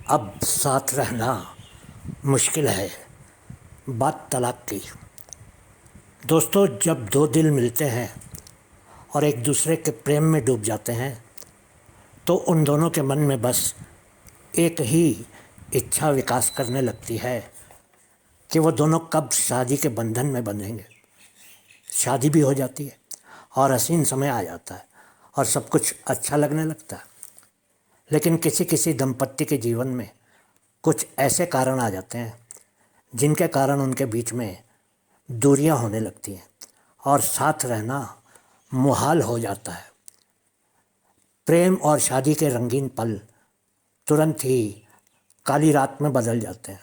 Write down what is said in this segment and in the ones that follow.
अब साथ रहना मुश्किल है। बात तलाक की। दोस्तों, जब दो दिल मिलते हैं और एक दूसरे के प्रेम में डूब जाते हैं तो उन दोनों के मन में बस एक ही इच्छा विकास करने लगती है कि वो दोनों कब शादी के बंधन में बंधेंगे। शादी भी हो जाती है और हसीन समय आ जाता है और सब कुछ अच्छा लगने लगता है। लेकिन किसी किसी दंपत्ति के जीवन में कुछ ऐसे कारण आ जाते हैं जिनके कारण उनके बीच में दूरियां होने लगती हैं और साथ रहना मुहाल हो जाता है। प्रेम और शादी के रंगीन पल तुरंत ही काली रात में बदल जाते हैं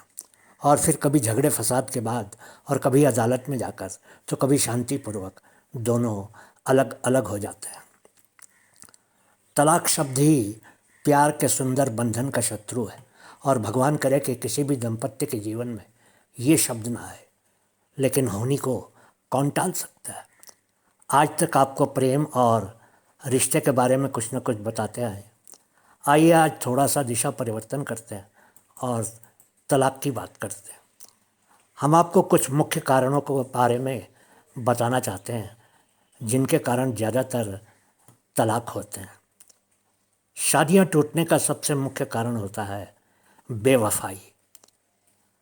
और फिर कभी झगड़े फसाद के बाद और कभी अदालत में जाकर तो कभी शांतिपूर्वक दोनों अलग अलग हो जाते हैं। तलाक शब्द ही प्यार के सुंदर बंधन का शत्रु है और भगवान करे कि किसी भी दंपत्ति के जीवन में ये शब्द ना आए। लेकिन होनी को कौन टाल सकता है। आज तक आपको प्रेम और रिश्ते के बारे में कुछ न कुछ बताते आए। आइए आज थोड़ा सा दिशा परिवर्तन करते हैं और तलाक की बात करते हैं। हम आपको कुछ मुख्य कारणों के बारे में बताना चाहते हैं जिनके कारण ज़्यादातर तलाक होते हैं। शादियां टूटने का सबसे मुख्य कारण होता है बेवफाई।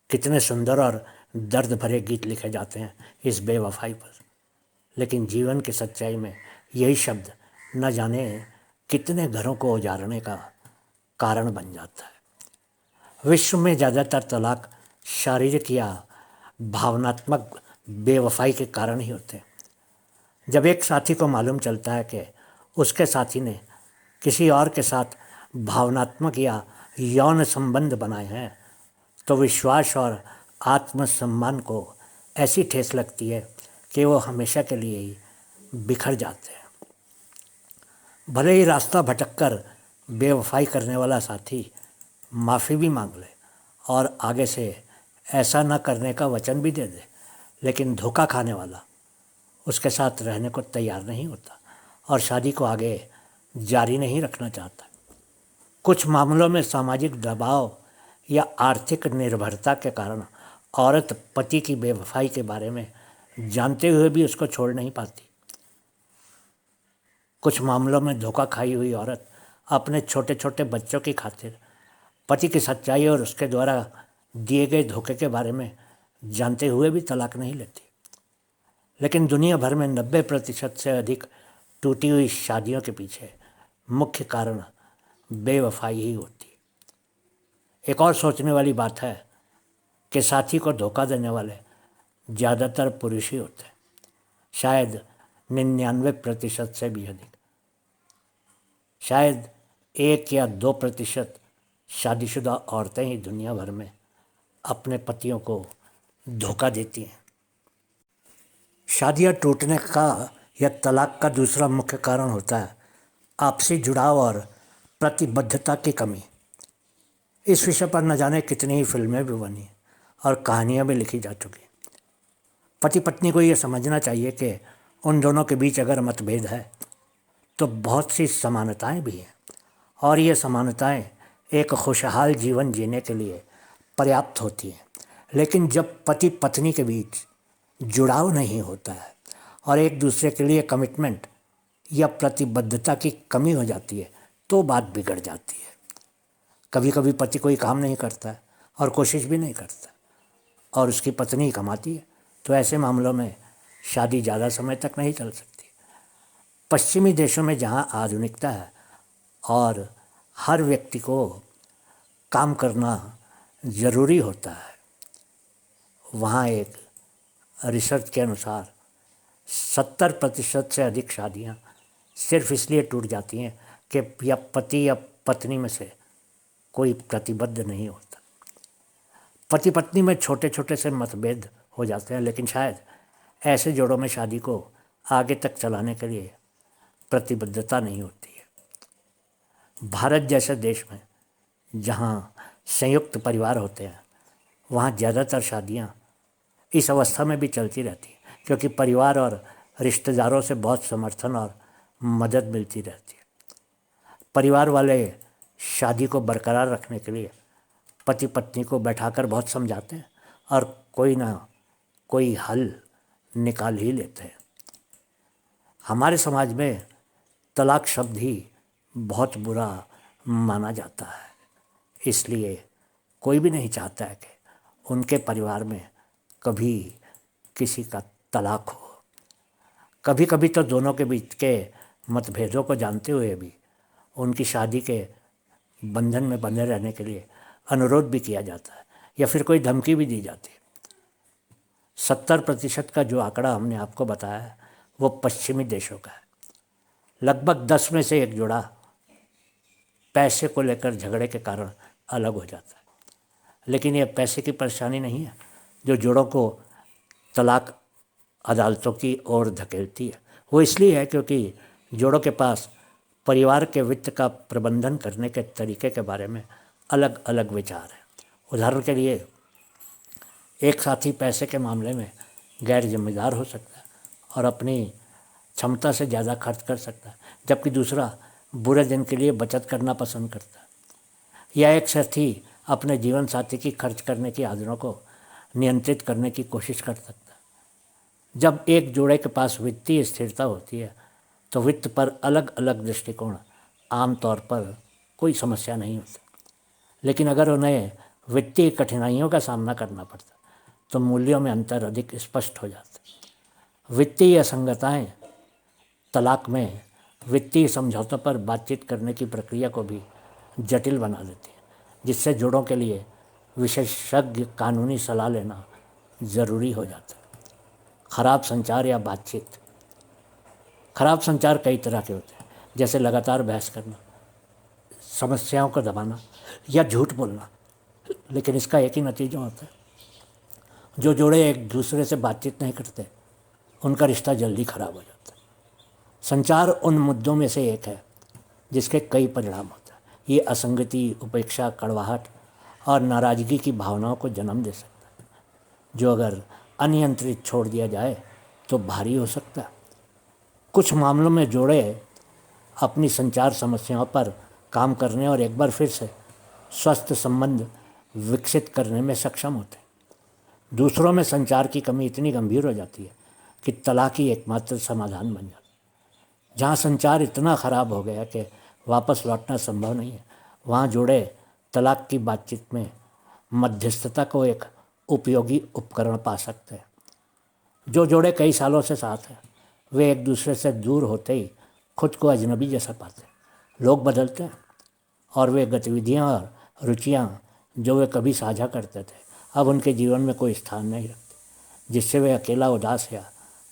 कितने सुंदर और दर्द भरे गीत लिखे जाते हैं इस बेवफाई पर, लेकिन जीवन की सच्चाई में यही शब्द न जाने कितने घरों को उजाड़ने का कारण बन जाता है। विश्व में ज़्यादातर तलाक शारीरिक या भावनात्मक बेवफाई के कारण ही होते हैं। जब एक साथी को मालूम चलता है कि उसके साथी ने किसी और के साथ भावनात्मक या यौन संबंध बनाए हैं तो विश्वास और आत्मसम्मान को ऐसी ठेस लगती है कि वो हमेशा के लिए ही बिखर जाते हैं। भले ही रास्ता भटककर बेवफाई करने वाला साथी माफ़ी भी मांग ले और आगे से ऐसा न करने का वचन भी दे दे, लेकिन धोखा खाने वाला उसके साथ रहने को तैयार नहीं होता और शादी को आगे जारी नहीं रखना चाहता। कुछ मामलों में सामाजिक दबाव या आर्थिक निर्भरता के कारण औरत पति की बेवफाई के बारे में जानते हुए भी उसको छोड़ नहीं पाती। कुछ मामलों में धोखा खाई हुई औरत अपने छोटे छोटे बच्चों की खातिर पति की सच्चाई और उसके द्वारा दिए गए धोखे के बारे में जानते हुए भी तलाक नहीं लेती। लेकिन दुनिया भर में 90% से अधिक टूटी हुई शादियों के पीछे मुख्य कारण बेवफाई ही होती है। एक और सोचने वाली बात है कि साथी को धोखा देने वाले ज़्यादातर पुरुष ही होते हैं, शायद 99% से भी अधिक। शायद 1 या 2% शादीशुदा औरतें ही दुनिया भर में अपने पतियों को धोखा देती हैं। शादियाँ टूटने का या तलाक का दूसरा मुख्य कारण होता है आपसी जुड़ाव और प्रतिबद्धता की कमी। इस विषय पर न जाने कितनी ही फिल्में भी बनी और कहानियाँ भी लिखी जा चुकी। पति पत्नी को ये समझना चाहिए कि उन दोनों के बीच अगर मतभेद है तो बहुत सी समानताएं भी हैं और ये समानताएं एक खुशहाल जीवन जीने के लिए पर्याप्त होती हैं। लेकिन जब पति पत्नी के बीच जुड़ाव नहीं होता है और एक दूसरे के लिए कमिटमेंट या प्रतिबद्धता की कमी हो जाती है तो बात बिगड़ जाती है। कभी कभी पति कोई काम नहीं करता है और कोशिश भी नहीं करता और उसकी पत्नी ही कमाती है, तो ऐसे मामलों में शादी ज़्यादा समय तक नहीं चल सकती। पश्चिमी देशों में जहाँ आधुनिकता है और हर व्यक्ति को काम करना ज़रूरी होता है, वहाँ एक रिसर्च के अनुसार 70% से अधिक शादियाँ सिर्फ इसलिए टूट जाती हैं कि या पति या पत्नी में से कोई प्रतिबद्ध नहीं होता। पति पत्नी में छोटे छोटे से मतभेद हो जाते हैं, लेकिन शायद ऐसे जोड़ों में शादी को आगे तक चलाने के लिए प्रतिबद्धता नहीं होती है। भारत जैसे देश में जहाँ संयुक्त परिवार होते हैं वहाँ ज़्यादातर शादियाँ इस अवस्था में भी चलती रहती हैं क्योंकि परिवार और रिश्तेदारों से बहुत समर्थन और मदद मिलती रहती है। परिवार वाले शादी को बरकरार रखने के लिए पति पत्नी को बैठाकर बहुत समझाते हैं और कोई ना कोई हल निकाल ही लेते हैं। हमारे समाज में तलाक शब्द ही बहुत बुरा माना जाता है, इसलिए कोई भी नहीं चाहता है कि उनके परिवार में कभी किसी का तलाक हो। कभी कभी तो दोनों के बीच के मतभेदों को जानते हुए भी उनकी शादी के बंधन में बंधे रहने के लिए अनुरोध भी किया जाता है या फिर कोई धमकी भी दी जाती है। 70% का जो आंकड़ा हमने आपको बताया है वो पश्चिमी देशों का है। लगभग 10 में से एक जोड़ा पैसे को लेकर झगड़े के कारण अलग हो जाता है। लेकिन ये पैसे की परेशानी नहीं है जो जोड़ों को तलाक अदालतों की ओर धकेलती है। वो इसलिए है क्योंकि जोड़ों के पास परिवार के वित्त का प्रबंधन करने के तरीके के बारे में अलग अलग विचार है। उदाहरण के लिए एक साथी पैसे के मामले में गैर जिम्मेदार हो सकता है और अपनी क्षमता से ज़्यादा खर्च कर सकता है, जबकि दूसरा बुरे दिन के लिए बचत करना पसंद करता है। या एक साथी अपने जीवन साथी की खर्च करने की आदतों को नियंत्रित करने की कोशिश कर सकता है। जब एक जोड़े के पास वित्तीय स्थिरता होती है तो वित्त पर अलग अलग दृष्टिकोण आमतौर पर कोई समस्या नहीं होती। लेकिन अगर उन्हें वित्तीय कठिनाइयों का सामना करना पड़ता तो मूल्यों में अंतर अधिक स्पष्ट हो जाता। वित्तीय असंगतताएं तलाक में वित्तीय समझौतों पर बातचीत करने की प्रक्रिया को भी जटिल बना देती है, जिससे जोड़ों के लिए विशेषज्ञ कानूनी सलाह लेना ज़रूरी हो जाता है। खराब संचार या बातचीत। खराब संचार कई तरह के होते हैं, जैसे लगातार बहस करना, समस्याओं को दबाना या झूठ बोलना। लेकिन इसका एक ही नतीजा होता है, जो जोड़े एक दूसरे से बातचीत नहीं करते उनका रिश्ता जल्दी खराब हो जाता है। संचार उन मुद्दों में से एक है जिसके कई परिणाम होते हैं। ये असंगति, उपेक्षा, कड़वाहट और नाराज़गी की भावनाओं को जन्म दे सकता है, जो अगर अनियंत्रित छोड़ दिया जाए तो भारी हो सकता है। कुछ मामलों में जोड़े अपनी संचार समस्याओं पर काम करने और एक बार फिर से स्वस्थ संबंध विकसित करने में सक्षम होते हैं। दूसरों में संचार की कमी इतनी गंभीर हो जाती है कि तलाक ही एकमात्र समाधान बन जाता है। जहाँ संचार इतना ख़राब हो गया कि वापस लौटना संभव नहीं है, वहाँ जोड़े तलाक की बातचीत में मध्यस्थता को एक उपयोगी उपकरण पा सकते हैं। जो जोड़े कई सालों से साथ हैं वे एक दूसरे से दूर होते ही खुद को अजनबी जैसा पाते हैं। लोग बदलते हैं और वे गतिविधियाँ और रुचियाँ जो वे कभी साझा करते थे अब उनके जीवन में कोई स्थान नहीं रखते, जिससे वे अकेला, उदास या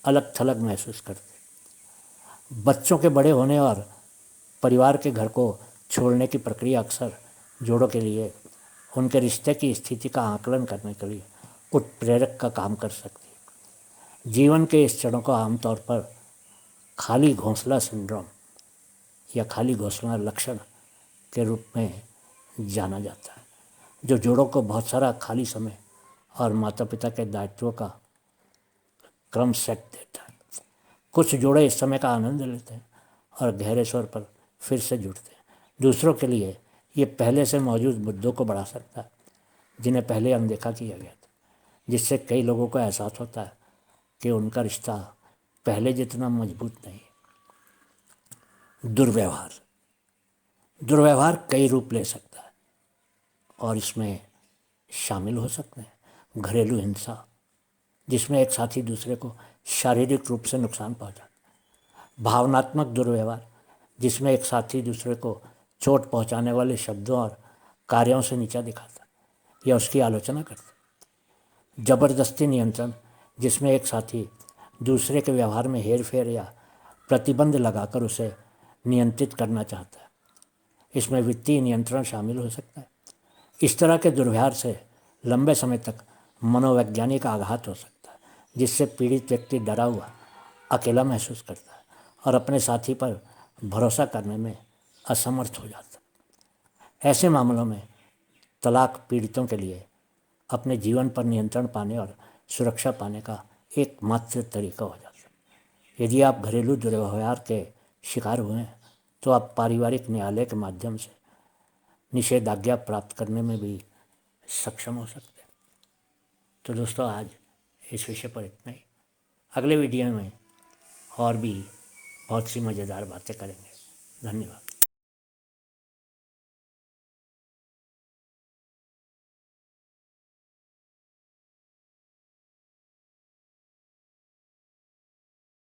अलग थलग महसूस करते। बच्चों के बड़े होने और परिवार के घर को छोड़ने की प्रक्रिया अक्सर जोड़ों के लिए उनके रिश्ते की स्थिति का आकलन करने के लिए उत्प्रेरक का काम कर सकती है। जीवन के इस चरणों को आमतौर पर खाली घोंसला सिंड्रोम या खाली घोंसला लक्षण के रूप में जाना जाता है, जो जोड़ों को बहुत सारा खाली समय और माता पिता के दायित्वों का क्रम सेट देता है। कुछ जोड़े इस समय का आनंद लेते हैं और गहरे स्वर पर फिर से जुड़ते हैं। दूसरों के लिए ये पहले से मौजूद मुद्दों को बढ़ा सकता है जिन्हें पहले अनदेखा किया गया था, जिससे कई लोगों को एहसास होता है कि उनका रिश्ता पहले जितना मजबूत नहीं है। दुर्व्यवहार। दुर्व्यवहार कई रूप ले सकता है और इसमें शामिल हो सकते हैं घरेलू हिंसा, जिसमें एक साथी दूसरे को शारीरिक रूप से नुकसान पहुंचाता है। भावनात्मक दुर्व्यवहार, जिसमें एक साथी दूसरे को चोट पहुंचाने वाले शब्दों और कार्यों से नीचा दिखाता है या उसकी आलोचना करता है। जबरदस्ती नियंत्रण, जिसमें एक साथी दूसरे के व्यवहार में हेरफेर या प्रतिबंध लगाकर उसे नियंत्रित करना चाहता है। इसमें वित्तीय नियंत्रण शामिल हो सकता है। इस तरह के दुर्व्यवहार से लंबे समय तक मनोवैज्ञानिक आघात हो सकता है, जिससे पीड़ित व्यक्ति डरा हुआ, अकेला महसूस करता है और अपने साथी पर भरोसा करने में असमर्थ हो जाता है। ऐसे मामलों में तलाक पीड़ितों के लिए अपने जीवन पर नियंत्रण पाने और सुरक्षा पाने का एकमात्र तरीका हो जाता है। यदि आप घरेलू दुर्व्यवहार के शिकार हुए हैं तो आप पारिवारिक न्यायालय के माध्यम से निषेधाज्ञा प्राप्त करने में भी सक्षम हो सकते हैं। तो दोस्तों आज इस विषय पर इतना ही। अगले वीडियो में और भी बहुत सी मज़ेदार बातें करेंगे। धन्यवाद।